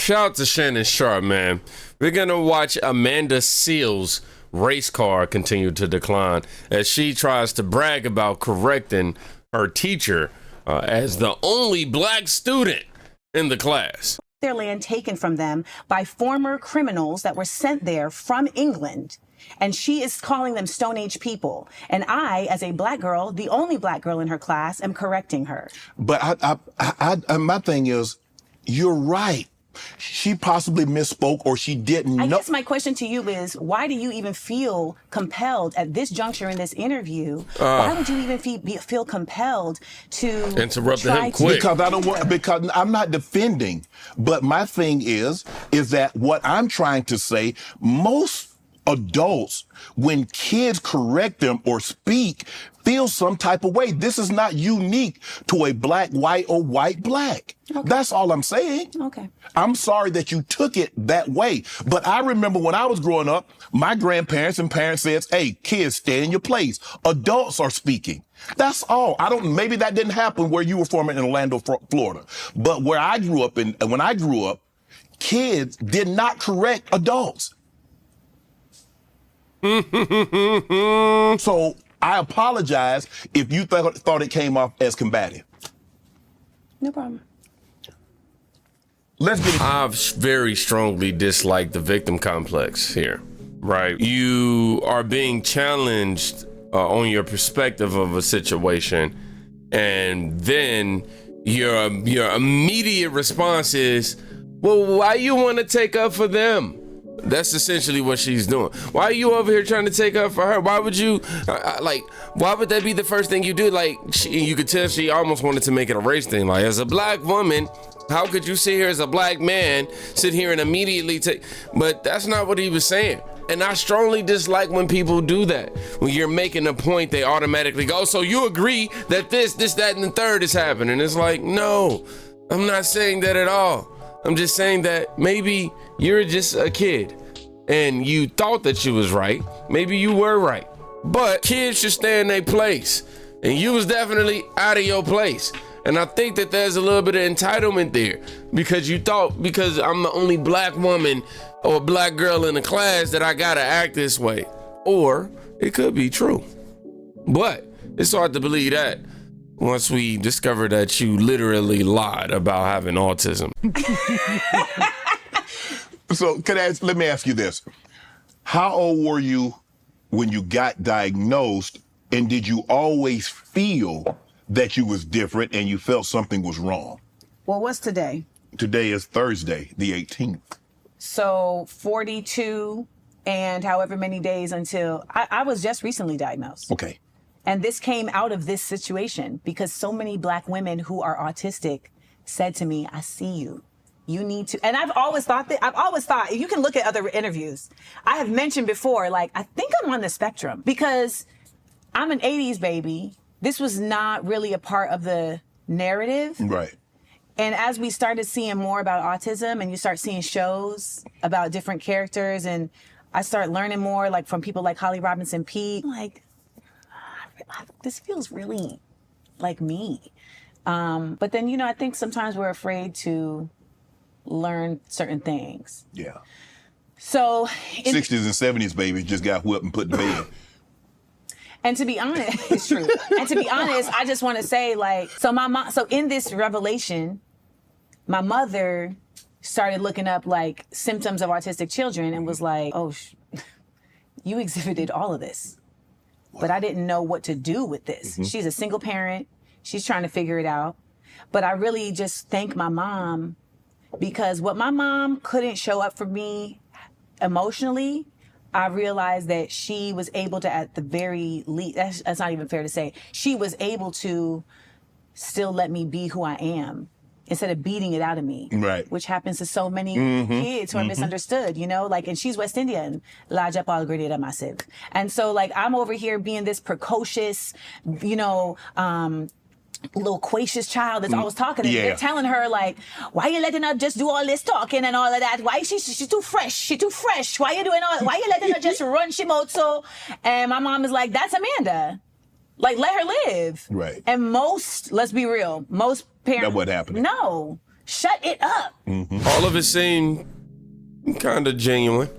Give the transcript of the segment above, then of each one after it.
Shout out to Shannon Sharpe, man. We're going to watch Amanda Seals' race car continue to decline as she tries to brag about correcting her teacher as the only black student in the class. Their land taken from them by former criminals that were sent there from England. And she is calling them Stone Age people. And I, as a black girl, the only black girl in her class, am correcting her. But my thing is, you're right. She possibly misspoke or she didn't know. I guess my question to you is, why do you even feel compelled at this juncture in this interview? Why would you even feel compelled to interrupt him quick? Because I'm not defending. But my thing is that what I'm trying to say, most adults, when kids correct them or speak, feel some type of way. This is not unique to a black, white, or white, black. Okay. That's all I'm saying. Okay. I'm sorry that you took it that way. But I remember when I was growing up, my grandparents and parents said, hey, kids, stay in your place. Adults are speaking. That's all. Maybe that didn't happen where you were from in Orlando, Florida. But where I grew up, when I grew up, kids did not correct adults. So I apologize if you thought it came off as combative. No problem. I very strongly dislike the victim complex here, right? You are being challenged on your perspective of a situation, and then your immediate response is, well, why you want to take up for them? That's essentially what she's doing. Why are you over here trying to take up for her? Why would you, why would that be the first thing you do? Like, you could tell she almost wanted to make it a race thing. Like, as a black woman, how could you sit here as a black man, sit here and immediately take, but that's not what he was saying. And I strongly dislike when people do that. When you're making a point, they automatically go, so you agree that this, that, and the third is happening. It's like, no, I'm not saying that at all. I'm just saying that maybe you're just a kid and you thought that you was right. Maybe you were right, but kids should stay in their place. And you was definitely out of your place. And I think that there's a little bit of entitlement there because you thought because I'm the only black woman or black girl in the class that I gotta act this way. Or it could be true, but it's hard to believe that once we discover that you literally lied about having autism. So let me ask you this. How old were you when you got diagnosed, and did you always feel that you was different and you felt something was wrong? Well, what's today? Today is Thursday, the 18th. So 42 and however many days until I was just recently diagnosed. Okay. And this came out of this situation because so many black women who are autistic said to me, I see you. You need to. And I've always thought, you can look at other interviews. I have mentioned before, like, I think I'm on the spectrum because I'm an 80s baby. This was not really a part of the narrative. Right. And as we started seeing more about autism and you start seeing shows about different characters and I start learning more like from people like Holly Robinson Peete, like, this feels really like me. But then, you know, I think sometimes we're afraid to learn certain things. Yeah. So 60s and 70s babies just got whipped and put to bed. And to be honest, it's true. And to be honest, I just want to say, like, so in this revelation, my mother started looking up like symptoms of autistic children and was like, oh, you exhibited all of this. But I didn't know what to do with this. Mm-hmm. She's a single parent. She's trying to figure it out. But I really just thank my mom because what my mom couldn't show up for me emotionally, I realized that she was able to, at the very least, that's not even fair to say, she was able to still let me be who I am instead of beating it out of me. Right. Which happens to so many kids who are misunderstood, you know, like, and she's West Indian, Laja Palgredida Massive. And so, like, I'm over here being this precocious, you know, loquacious child that's always talking. And they're telling her, like, why you letting her just do all this talking and all of that? Why she's too fresh? She too fresh. Why you doing all? Why you letting her just run she mouth so? And my mom is like, that's Amanda. Like, let her live. Right. And let's be real, most parents. That what happened. No. Shut it up. All of it seemed kind of genuine.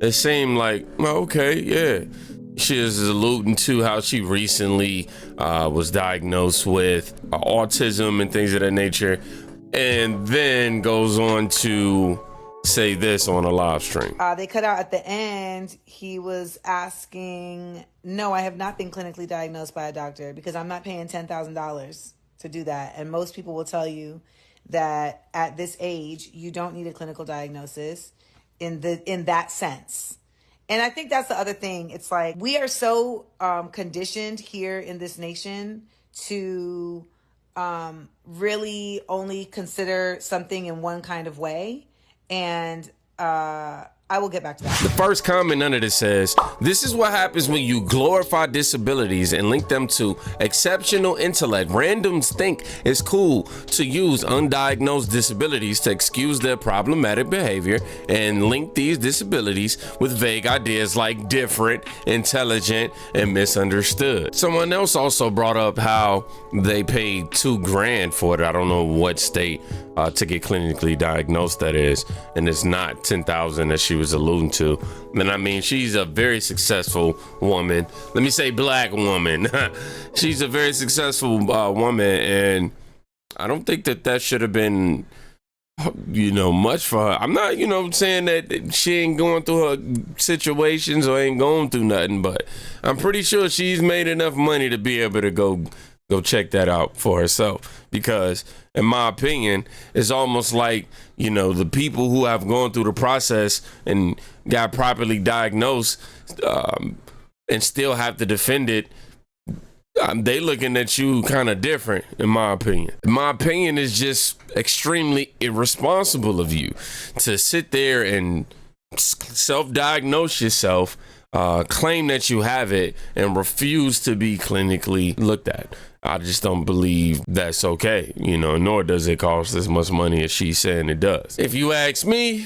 It seemed like, well, okay, yeah. She is alluding to how she recently was diagnosed with autism and things of that nature, and then goes on to say this on a live stream. They cut out at the end, he was asking, no, I have not been clinically diagnosed by a doctor because I'm not paying $10,000 to do that. And most people will tell you that at this age, you don't need a clinical diagnosis in that sense. And I think that's the other thing. It's like we are so conditioned here in this nation to really only consider something in one kind of way. And I will get back to that. The first comment under this says, this is what happens when you glorify disabilities and link them to exceptional intellect. Randoms think it's cool to use undiagnosed disabilities to excuse their problematic behavior and link these disabilities with vague ideas like different, intelligent, and misunderstood. Someone else also brought up how they paid $2,000 for it. I don't know what state to get clinically diagnosed, that is, and it's not 10,000 that she was alluding to. And I mean, she's a very successful woman. Let me say black woman. She's a very successful woman, and I don't think that should have been, much for her. I'm not, saying that she ain't going through her situations or ain't going through nothing, but I'm pretty sure she's made enough money to be able to go check that out for herself, because in my opinion, it's almost like, the people who have gone through the process and got properly diagnosed and still have to defend it, they looking at you kind of different, in my opinion. My opinion is just extremely irresponsible of you to sit there and self-diagnose yourself, claim that you have it, and refuse to be clinically looked at. I just don't believe that's okay, nor does it cost as much money as she's saying it does. If you ask me,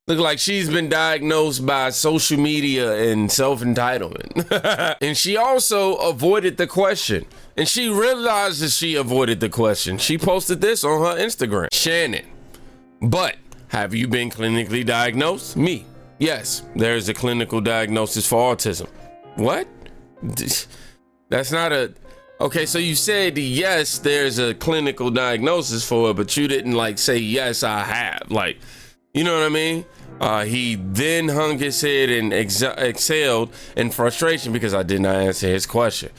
look like she's been diagnosed by social media and self-entitlement. And she also avoided the question. And she realized that she avoided the question. She posted this on her Instagram. Shannon, but have you been clinically diagnosed? Me. Yes, there's a clinical diagnosis for autism. What? That's not a... Okay, so you said yes, there's a clinical diagnosis for it, but you didn't say yes, I have. You know what I mean? He then hung his head and exhaled in frustration because I did not answer his question.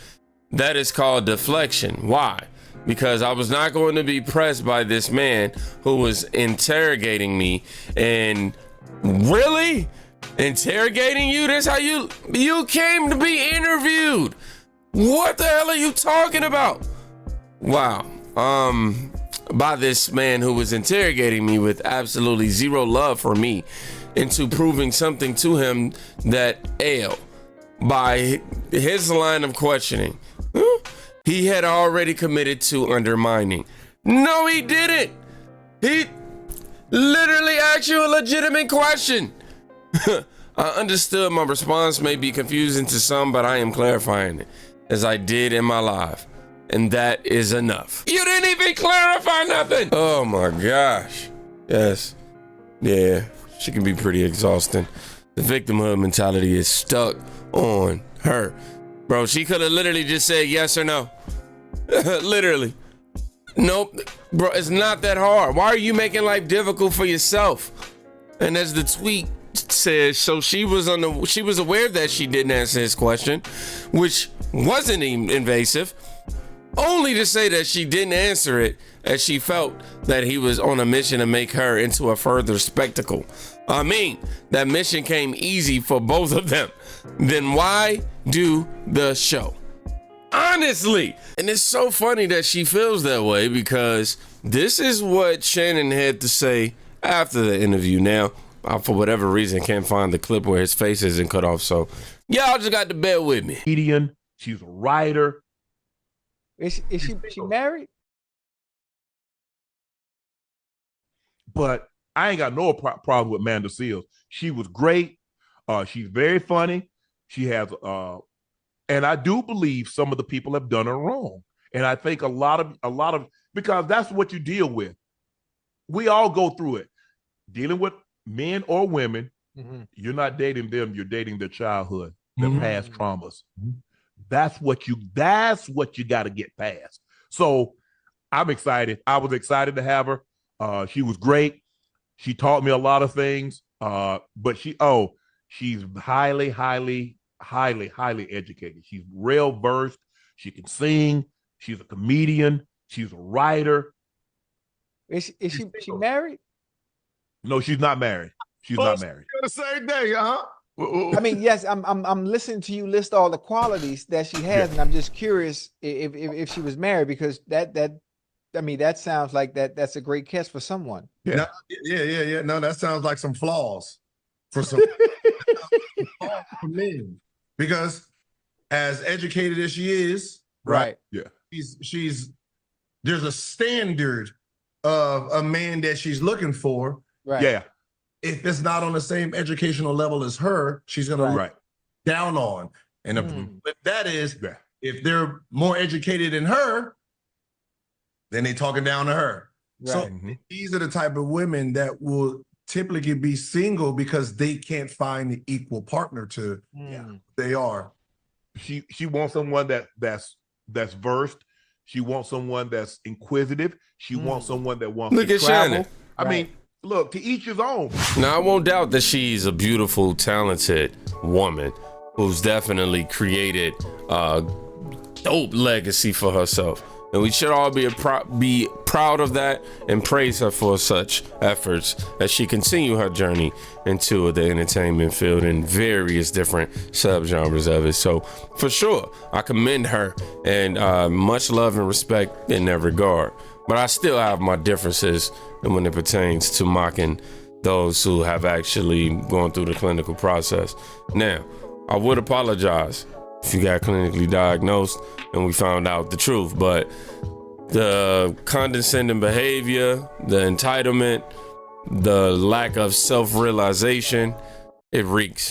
That is called deflection. Why? Because I was not going to be pressed by this man who was interrogating me. And really? Interrogating you? That's how you came to be interviewed. What the hell are you talking about? Wow. By this man who was interrogating me with absolutely zero love for me into proving something to him that ailed. By his line of questioning, he had already committed to undermining. No, he didn't. He literally asked you a legitimate question. I understood my response may be confusing to some, but I am clarifying it as I did in my live. And that is enough. You didn't even clarify nothing. Oh my gosh. Yes. Yeah, she can be pretty exhausting. The victimhood mentality is stuck on her. Bro, she could have literally just said yes or no. Literally. Nope. Bro, it's not that hard. Why are you making life difficult for yourself? And as the tweet says, so she was aware that she didn't answer his question, which wasn't even invasive, only to say that she didn't answer it as she felt that he was on a mission to make her into a further spectacle. I mean, that mission came easy for both of them. Then why do the show? Honestly. And it's so funny that she feels that way, because this is what Shannon had to say after the interview. Now, for whatever reason, can't find the clip where his face isn't cut off. So y'all just got to bear with me. Comedian, she's a writer. Is she married? But I ain't got no problem with Amanda Seals. She was great. She's very funny. She has, and I do believe some of the people have done her wrong. And I think a lot of, because that's what you deal with. we all go through it. Dealing with men or women, you're not dating them, you're dating their childhood, their past traumas. That's what you got to get past. So I'm excited. I was excited to have her. She was great. She taught me a lot of things. But she's highly educated. She's real versed. She can sing. She's a comedian. She's a writer. Is she married? No, she's not married. She's not married. The same day, huh? I mean, yes, I'm listening to you list all the qualities that she has, and I'm just curious if she was married, because that sounds like that's a great catch for someone. Yeah. No, that sounds like some flaws for some for men. Because as educated as she is, Right. Yeah. She's there's a standard of a man that she's looking for. Right. Yeah. If it's not on the same educational level as her, she's gonna look down on. And but that is, if they're more educated than her, then they talking down to her. Right. So these are the type of women that will typically be single because they can't find the equal partner to they are. She wants someone that's versed. She wants someone that's inquisitive. She wants someone that wants Look to at travel. Shannon. I mean, look, to each his own. Now, I won't doubt that she's a beautiful, talented woman who's definitely created a dope legacy for herself. And we should all be proud of that and praise her for such efforts as she continue her journey into the entertainment field in various different subgenres of it. So for sure, I commend her, and much love and respect in that regard. But I still have my differences when it pertains to mocking those who have actually gone through the clinical process. Now, I would apologize if you got clinically diagnosed and we found out the truth, but the condescending behavior, the entitlement, the lack of self-realization, it reeks.